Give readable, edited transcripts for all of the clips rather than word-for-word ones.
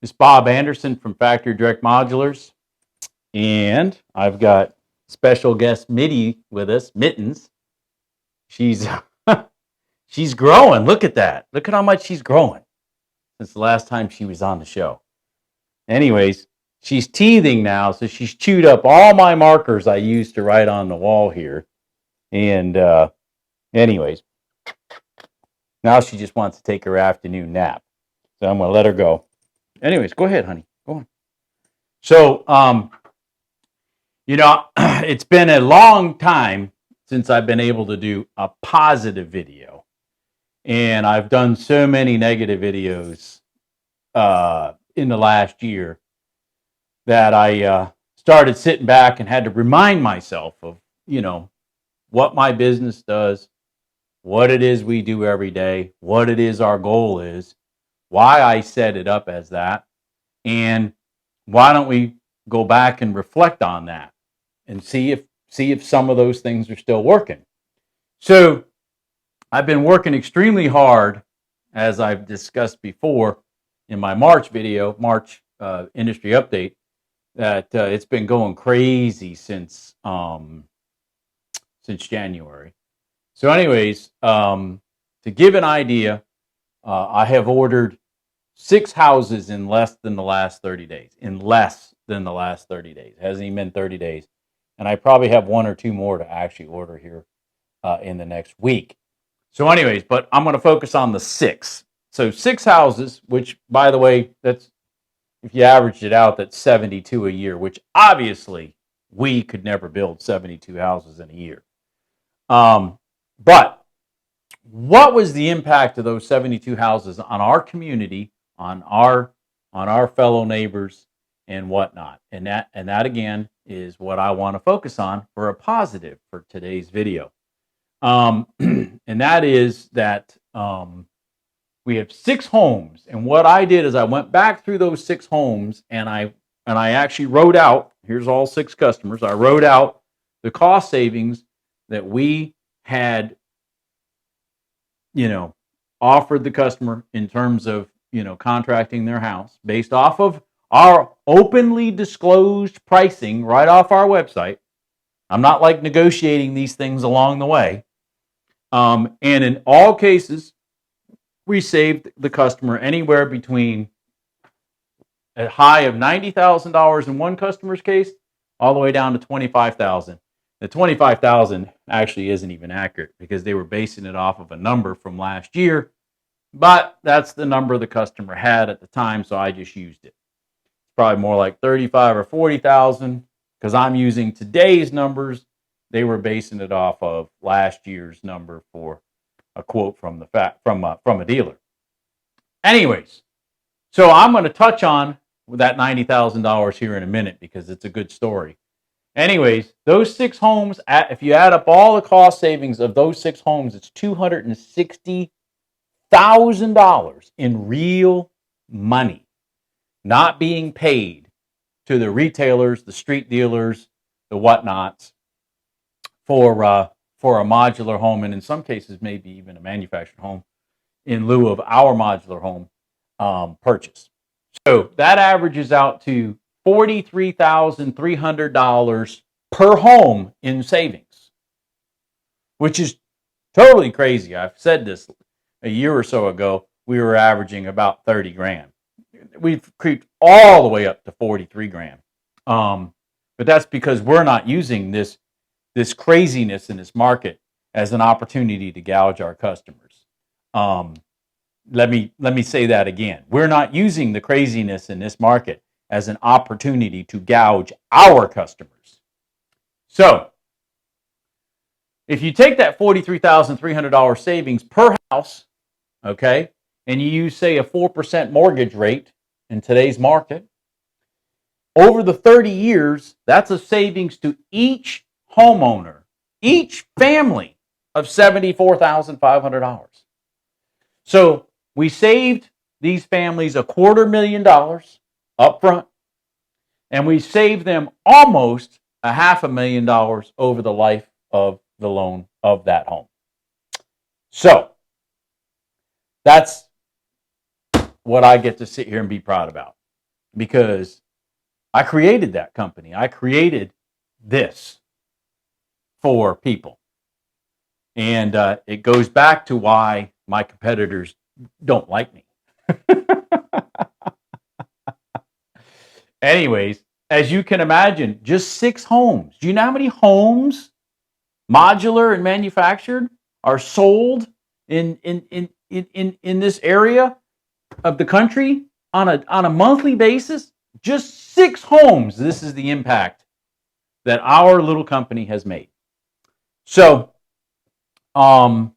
It's Bob Anderson from Factory Direct Modulars, and I've got special guest Mitty with us, Mittens. She's she's growing. Look at that. Look at how much she's growing since the last time she was on the show. Anyways, she's teething now, so she's chewed up all my markers I used to write on the wall here. And anyways, now she just wants to take her afternoon nap. So I'm gonna let her go. Anyways, go ahead, honey. Go on. So it's been a long time since I've been able to do a positive video. And I've done so many negative videos in the last year that I started sitting back and had to remind myself of, what my business does, what it is we do every day, what it is our goal is, why I set it up as that, and why don't we go back and reflect on that and see if some of those things are still working. So I've been working extremely hard, as I've discussed before in my March video, March industry update, that it's been going crazy since January. So anyways, to give an idea, I have ordered 6 houses in less than the last 30 days. In less than the last 30 days. It hasn't even been 30 days. And I probably have 1 or 2 more to actually order here in the next week. So anyways, but I'm going to focus on the 6. So 6 houses, which, by the way, that's, if you averaged it out, that's 72 a year, which obviously we could never build 72 houses in a year. But what was the impact of those 72 houses on our community, on our fellow neighbors and whatnot? And that again is what I want to focus on for a positive for today's video. And that is that we have 6 homes, and what I did is I went back through those 6 homes and I actually wrote out, here's all 6 customers, I wrote out the cost savings that we had offered the customer in terms of contracting their house based off of our openly disclosed pricing right off our website. I'm not like negotiating these things along the way. And in all cases, we saved the customer anywhere between a high of $90,000 in one customer's case, all the way down to $25,000. The $25,000 actually isn't even accurate because they were basing it off of a number from last year, but that's the number the customer had at the time, so I just used it. It's probably more like $35,000 or $40,000 because I'm using today's numbers. They were basing it off of last year's number for a quote from a dealer. Anyways, so I'm going to touch on that $90,000 here in a minute because it's a good story. Anyways, those 6 homes, if you add up all the cost savings of those 6 homes, it's $260,000 in real money, not being paid to the retailers, the street dealers, the whatnots for a modular home, and in some cases maybe even a manufactured home in lieu of our modular home purchase. So that averages out to $43,300 per home in savings, which is totally crazy. I've said this a year or so ago. We were averaging about 30 grand. We've creeped all the way up to 43 grand. But that's because we're not using this craziness in this market as an opportunity to gouge our customers. Let me say that again. We're not using the craziness in this market as an opportunity to gouge our customers. So, if you take that $43,300 savings per house, okay, and you use, say, a 4% mortgage rate in today's market, over the 30 years, that's a savings to each homeowner, each family, of $74,500. So we saved these families $250,000 up front, and we saved them almost $500,000 over the life of the loan of that home. So that's what I get to sit here and be proud about. because I created that company. I created this for people. And it goes back to why my competitors don't like me. Anyways, as you can imagine, just 6 homes. Do you know how many homes, modular and manufactured, are sold in this area of the country on a monthly basis? Just 6 homes. This is the impact that our little company has made. So, I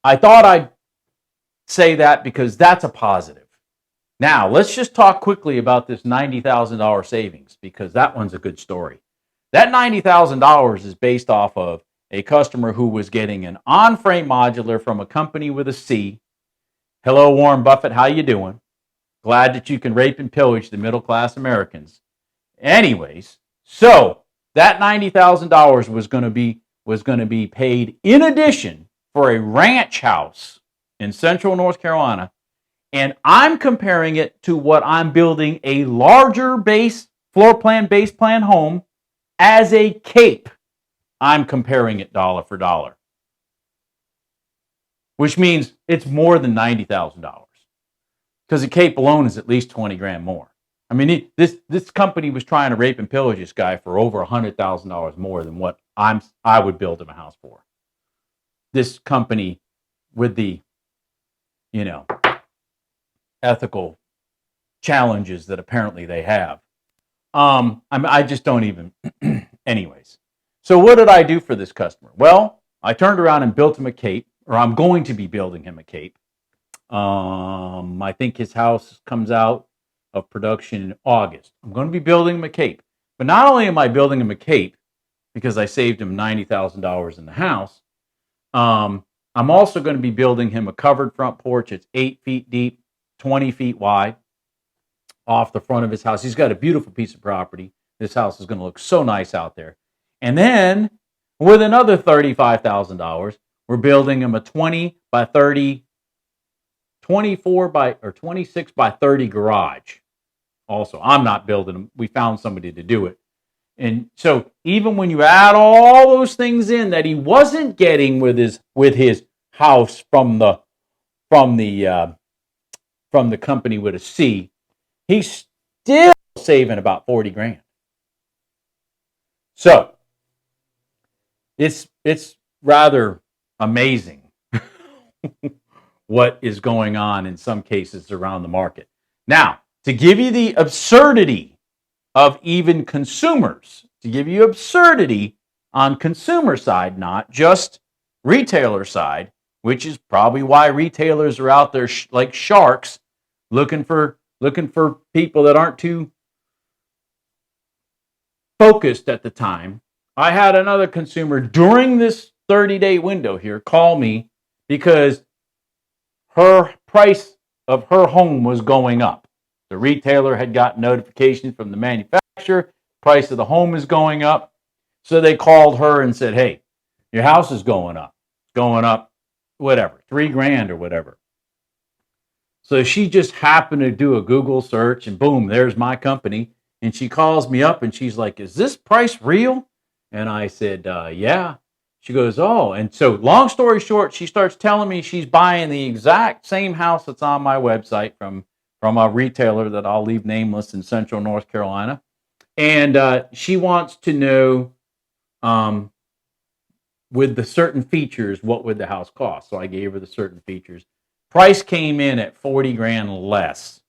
thought I'd say that because that's a positive. Now, let's just talk quickly about this $90,000 savings, because that one's a good story. That $90,000 is based off of a customer who was getting an on-frame modular from a company with a C. Hello, Warren Buffett, how you doing? Glad that you can rape and pillage the middle-class Americans. Anyways, so that $90,000 was going to be paid in addition for a ranch house in central North Carolina. And I'm comparing it to what I'm building a larger base plan home as a cape. I'm comparing it dollar for dollar, which means it's more than $90,000, because a cape alone is at least 20 grand more. I mean, this company was trying to rape and pillage this guy for over $100,000 more than what I would build him a house for. This company with the, ethical challenges that apparently they have. I just don't even. Anyways, so what did I do for this customer? Well, I turned around and built him a cape, or I'm going to be building him a cape. I think his house comes out of production in August. I'm going to be building him a cape. But not only am I building him a cape because I saved him $90,000 in the house, I'm also going to be building him a covered front porch. It's 8 feet deep, 20 feet wide off the front of his house. He's got a beautiful piece of property. This house is going to look so nice out there. And then with another $35,000, we're building him a 20 by 30, 24 by, or 26 by 30 garage. Also, I'm not building them. We found somebody to do it. And so even when you add all those things in that he wasn't getting with his house from the company with a C, he's still saving about 40 grand. So it's rather amazing what is going on in some cases around the market. Now, to give you the absurdity of even consumers, to give you absurdity on consumer side, not just retailer side, which is probably why retailers are out there like sharks looking for people that aren't too focused at the time. I had another consumer during this 30-day window here call me because her price of her home was going up. The retailer had gotten notifications from the manufacturer, price of the home is going up. So they called her and said, hey, your house is going up, whatever, 3 grand or whatever. So she just happened to do a Google search and boom, there's my company. And she calls me up and she's like, is this price real? And I said, yeah. She goes, oh. And so long story short, she starts telling me she's buying the exact same house that's on my website from a retailer that I'll leave nameless in central North Carolina. And she wants to know, with the certain features, what would the house cost? So I gave her the certain features. Price came in at 40 grand less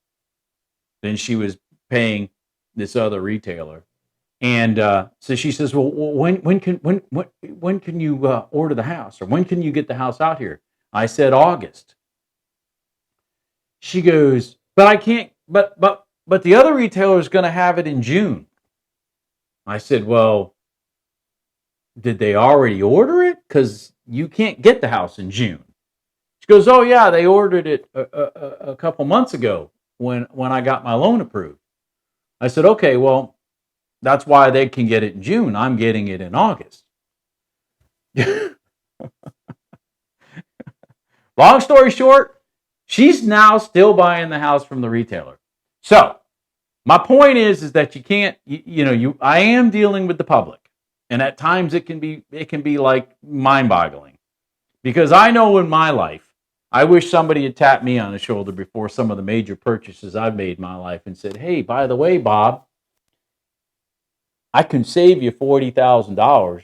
than she was paying this other retailer. And so she says, well, when can you order the house, or when can you get the house out here? I said August. She goes, but I can't, but the other retailer is going to have it in June. I said, well, did they already order it? Because you can't get the house in June. She goes, oh yeah, they ordered it a couple months ago when I got my loan approved. I said, okay, well, that's why they can get it in June. I'm getting it in August. Long story short, she's now still buying the house from the retailer. So My point is that you can't, I am dealing with the public, and at times it can be like mind-boggling, because I know in my life, I wish somebody had tapped me on the shoulder before some of the major purchases I've made in my life and said, hey, by the way, Bob, I can save you $40,000.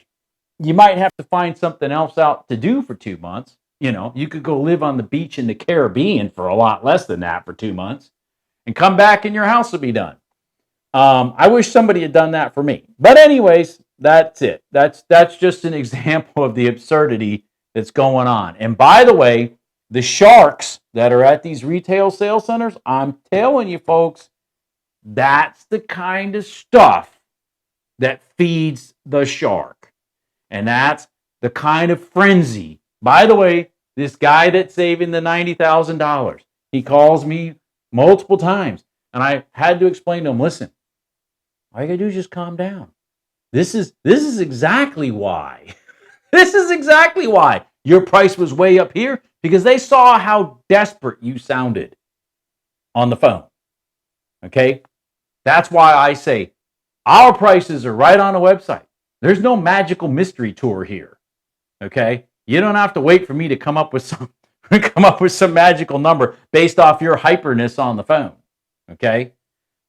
You might have to find something else out to do for 2 months. You could go live on the beach in the Caribbean for a lot less than that for 2 months and come back and your house will be done. I wish somebody had done that for me. But anyways, that's it. That's just an example of the absurdity that's going on. And by the way, the sharks that are at these retail sales centers, I'm telling you folks, that's the kind of stuff that feeds the shark. And that's the kind of frenzy. By the way, this guy that's saving the $90,000, he calls me multiple times. And I had to explain to him, listen, all you gotta do is just calm down. This is exactly why. This is exactly why your price was way up here, because they saw how desperate you sounded on the phone. Okay? That's why I say our prices are right on the website. There's no magical mystery tour here. Okay? You don't have to wait for me to come up with some magical number based off your hyperness on the phone. Okay?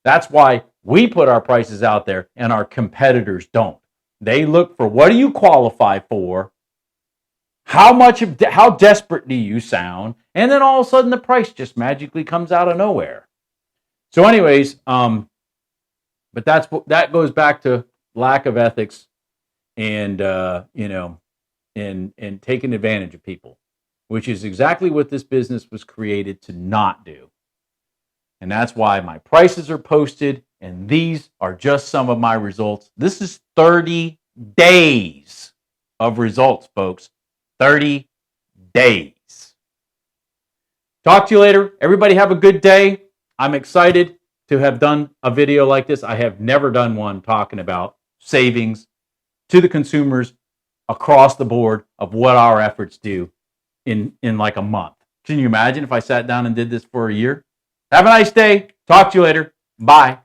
That's why we put our prices out there and our competitors don't. They look for, what do you qualify for? How desperate do you sound? And then all of a sudden the price just magically comes out of nowhere. So anyways, but that goes back to lack of ethics and and taking advantage of people, which is exactly what this business was created to not do. And that's why my prices are posted, and these are just some of my results. This is 30 days of results, folks. 30 days. Talk to you later. Everybody have a good day. I'm excited to have done a video like this. I have never done one talking about savings to the consumers across the board of what our efforts do in like a month. Can you imagine if I sat down and did this for a year? Have a nice day. Talk to you later. Bye.